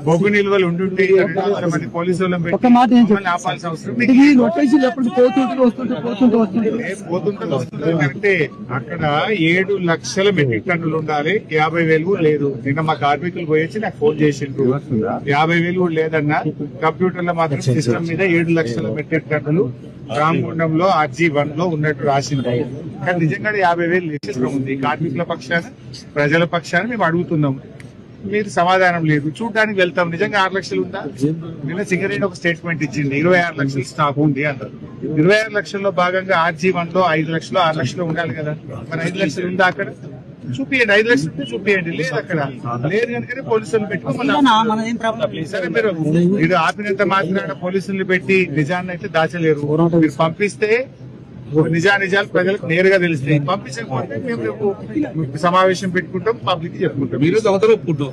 బొగ్గు నిల్వలు ఉంటుంటే 200 మంది పోలీసు వాళ్ళని పెట్టి ఒక మాట ఆపాల్సిన అవసరం నోటీసులు ఎప్పుడు పోతుంటే వస్తుంది కరెక్టే. అక్కడ 7 లక్షల మెట్రిక్ టన్నులు ఉండాలి, 50,000 కూడా లేదు. నిన్న మా కార్మికులు పోయేసి నాకు ఫోన్ చేసిండ్రు, 50,000 కూడా లేదన్నా. కంప్యూటర్లో మాత్రం సిస్టమ్ మీద 7 లక్షల మెట్రిక్ టన్నులు రామగుండంలో RG1 లో ఉన్నట్టు రాసింది. కానీ నిజంగా 50,000 సిస్టమ్ ఉంది. కార్మికుల పక్షాన ప్రజల పక్షాన మేము అడుగుతున్నాం, మీరు సమాధానం లేదు. చూడడానికి వెళ్తాం, నిజంగా 6 లక్షలు ఉందా? నిన్న సింగరేణి ఒక స్టేట్మెంట్ ఇచ్చింది, 26 లక్షలు స్టాక్ ఉంది అన్నారు. 26 లక్షల్లో భాగంగా RG1 లో 5 లక్షలు 6 లక్షలు ఉండాలి కదా. మరి 5 లక్షలు ఉందా అక్కడ? చూపియండి. 5 లక్షలు ఉంటే చూపియండి. లేదు అక్కడ, లేదు కనుకనే పోలీసులు పెట్టుకోమని. సరే, మీరు ఆపినంత మాత్రాన పోలీసులు పెట్టి నిజాన్ని అయితే దాచలేరు. మీరు పంపిస్తే నిజాలు ప్రజలకు నేరుగా తెలుస్తాయి. పంపించకపోతే మేము రేపు సమావేశం పెట్టుకుంటాం, పబ్లిక్ చెప్పుకుంటాం. మీరు ఒప్పుకుంటాం.